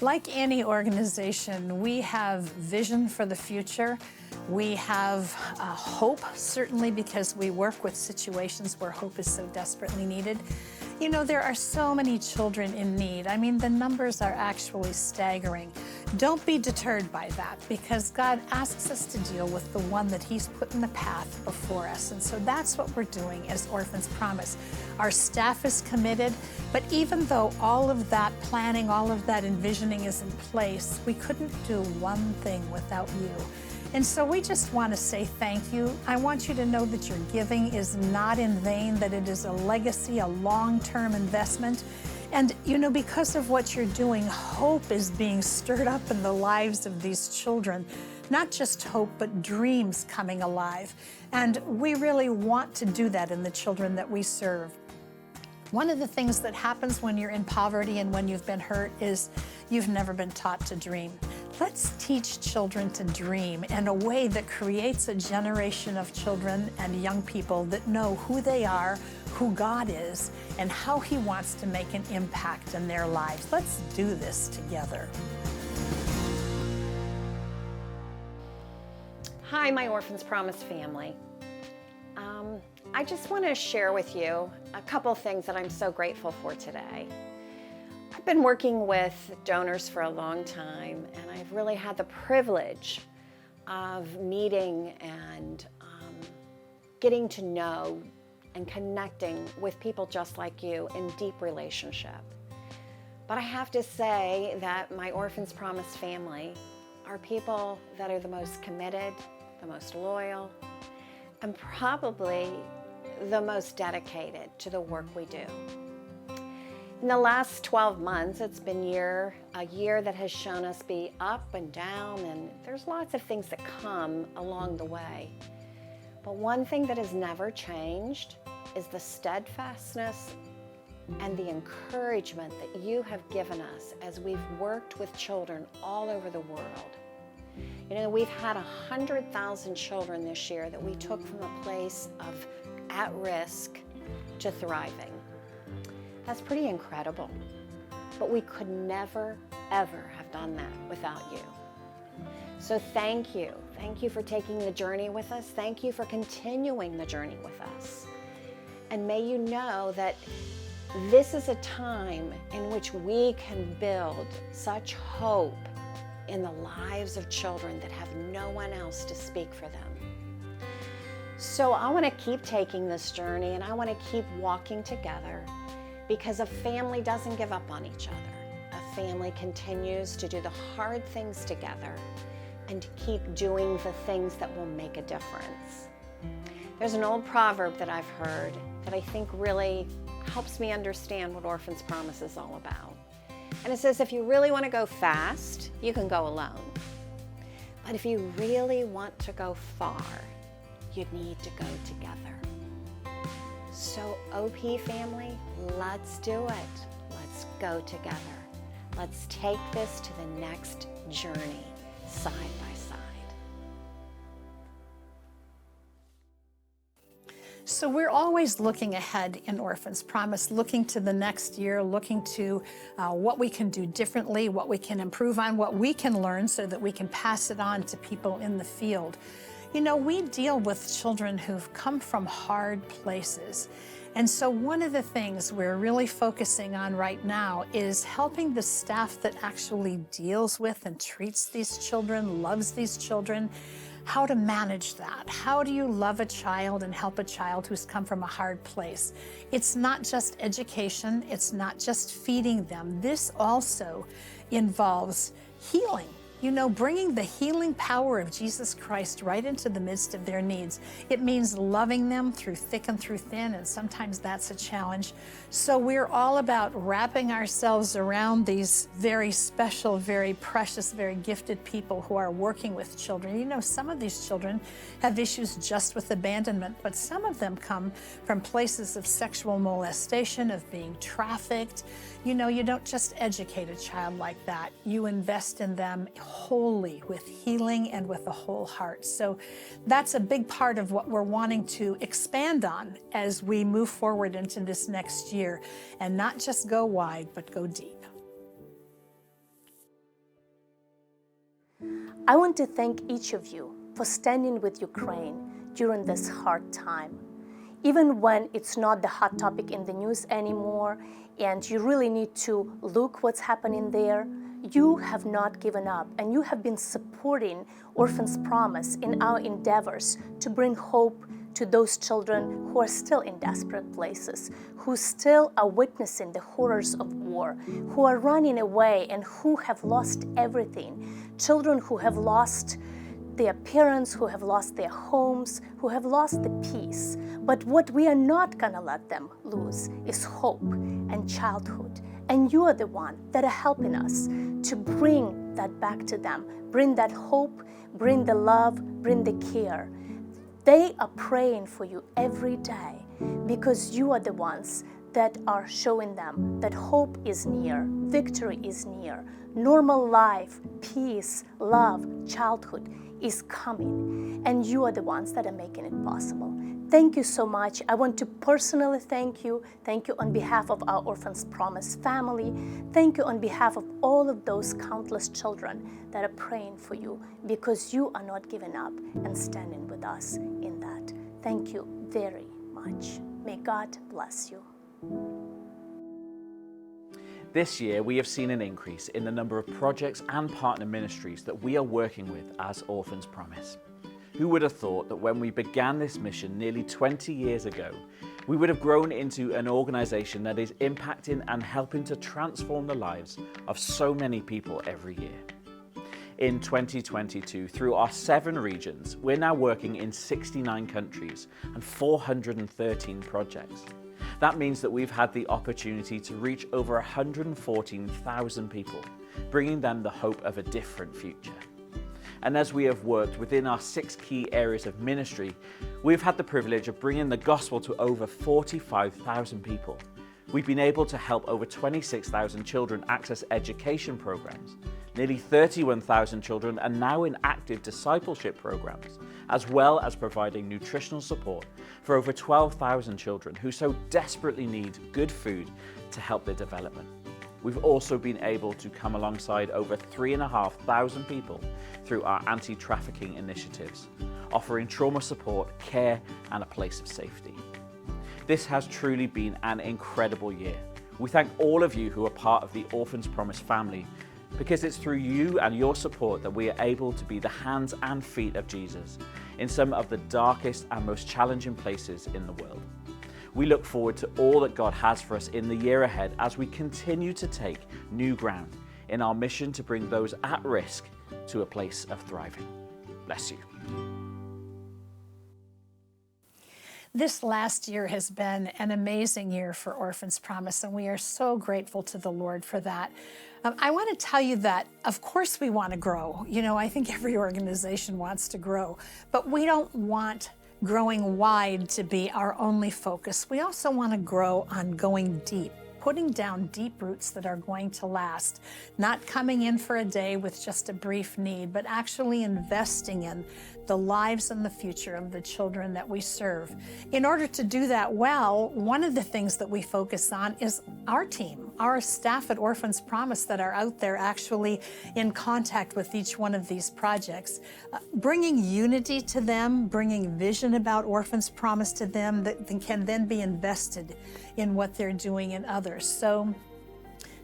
Like any organization, we have vision for the future. We have hope, certainly, because we work with situations where hope is so desperately needed. You know, there are so many children in need. I mean, the numbers are actually staggering. Don't be deterred by that, because God asks us to deal with the one that He's put in the path before us. And so that's what we're doing as Orphans Promise. Our staff is committed, but even though all of that planning, all of that envisioning is in place, we couldn't do one thing without you. And so we just want to say thank you. I want you to know that your giving is not in vain, that it is a legacy, a long-term investment. And, you know, because of what you're doing, hope is being stirred up in the lives of these children. Not just hope, but dreams coming alive. And we really want to do that in the children that we serve. One of the things that happens when you're in poverty and when you've been hurt is you've never been taught to dream. Let's teach children to dream in a way that creates a generation of children and young people that know who they are, who God is, and how He wants to make an impact in their lives. Let's do this together. Hi, my Orphans Promise family. I just want to share with you a couple things that I'm so grateful for today. I've been working with donors for a long time, and I've really had the privilege of meeting and getting to know and connecting with people just like you in deep relationship. But I have to say that my Orphans Promise family are people that are the most committed, the most loyal, and probably the most dedicated to the work we do. In the last 12 months, it's been a year that has shown us be up and down, and there's lots of things that come along the way. But one thing that has never changed is the steadfastness and the encouragement that you have given us as we've worked with children all over the world. You know, we've had 100,000 children this year that we took from a place of at risk to thriving. That's pretty incredible. But we could never, ever have done that without you. So thank you. Thank you for taking the journey with us. Thank you for continuing the journey with us. And may you know that this is a time in which we can build such hope in the lives of children that have no one else to speak for them. So I want to keep taking this journey, and I want to keep walking together, because a family doesn't give up on each other. A family continues to do the hard things together and to keep doing the things that will make a difference. There's an old proverb that I've heard that I think really helps me understand what Orphans Promise is all about. And it says, if you really want to go fast, you can go alone. But if you really want to go far, you need to go together. So OP family, let's do it. Let's go together. Let's take this to the next journey, side by side. So we're always looking ahead in Orphans Promise, looking to the next year, looking to what we can do differently, what we can improve on, what we can learn so that we can pass it on to people in the field. You know, we deal with children who've come from hard places. And so one of the things we're really focusing on right now is helping the staff that actually deals with and treats these children, loves these children, how to manage that. How do you love a child and help a child who's come from a hard place? It's not just education, it's not just feeding them. This also involves healing. You know, bringing the healing power of Jesus Christ right into the midst of their needs. It means loving them through thick and through thin, and sometimes that's a challenge. So we're all about wrapping ourselves around these very special, very precious, very gifted people who are working with children. You know, some of these children have issues just with abandonment, but some of them come from places of sexual molestation, of being trafficked. You know, you don't just educate a child like that. You invest in them wholly with healing and with a whole heart. So that's a big part of what we're wanting to expand on as we move forward into this next year, and not just go wide, but go deep. I want to thank each of you for standing with Ukraine during this hard time. Even when it's not the hot topic in the news anymore and you really need to look what's happening there, you have not given up and you have been supporting Orphan's Promise in our endeavors to bring hope to those children who are still in desperate places, who still are witnessing the horrors of war, who are running away and who have lost everything. Children who have lost their parents, who have lost their homes, who have lost the peace. But what we are not gonna let them lose is hope and childhood. And you are the one that are helping us to bring that back to them, bring that hope, bring the love, bring the care. They are praying for you every day because you are the ones that are showing them that hope is near, victory is near, normal life, peace, love, childhood is coming, and you are the ones that are making it possible. Thank you so much. I want to personally thank you. Thank you on behalf of our Orphan's Promise family. Thank you on behalf of all of those countless children that are praying for you because you are not giving up and standing with us in that. Thank you very much. May God bless you. This year, we have seen an increase in the number of projects and partner ministries that we are working with as Orphan's Promise. Who would have thought that when we began this mission nearly 20 years ago, we would have grown into an organisation that is impacting and helping to transform the lives of so many people every year. In 2022, through our 7 regions, we're now working in 69 countries and 413 projects. That means that we've had the opportunity to reach over 114,000 people, bringing them the hope of a different future. And as we have worked within our 6 key areas of ministry, we've had the privilege of bringing the gospel to over 45,000 people. We've been able to help over 26,000 children access education programs. Nearly 31,000 children are now in active discipleship programs, as well as providing nutritional support for over 12,000 children who so desperately need good food to help their development. We've also been able to come alongside over 3,500 people through our anti-trafficking initiatives, offering trauma support, care, and a place of safety. This has truly been an incredible year. We thank all of you who are part of the Orphan's Promise family, because it's through you and your support that we are able to be the hands and feet of Jesus in some of the darkest and most challenging places in the world. We look forward to all that God has for us in the year ahead as we continue to take new ground in our mission to bring those at risk to a place of thriving. Bless you. This last year has been an amazing year for Orphan's Promise, and we are so grateful to the Lord for that. I want to tell you that, of course, we want to grow. You know, I think every organization wants to grow, but we don't want growing wide to be our only focus. We also want to grow on going deep, putting down deep roots that are going to last, not coming in for a day with just a brief need, but actually investing in the lives and the future of the children that we serve. In order to do that well, one of the things that we focus on is our team, our staff at Orphan's Promise that are out there actually in contact with each one of these projects, bringing unity to them, bringing vision about Orphan's Promise to them that can then be invested in what they're doing in others. So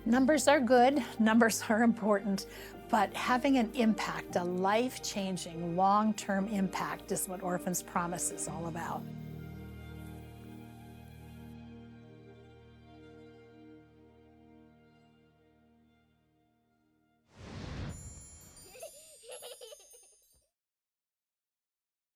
numbers are good, numbers are important, but having an impact, a life-changing, long-term impact is what Orphan's Promise is all about.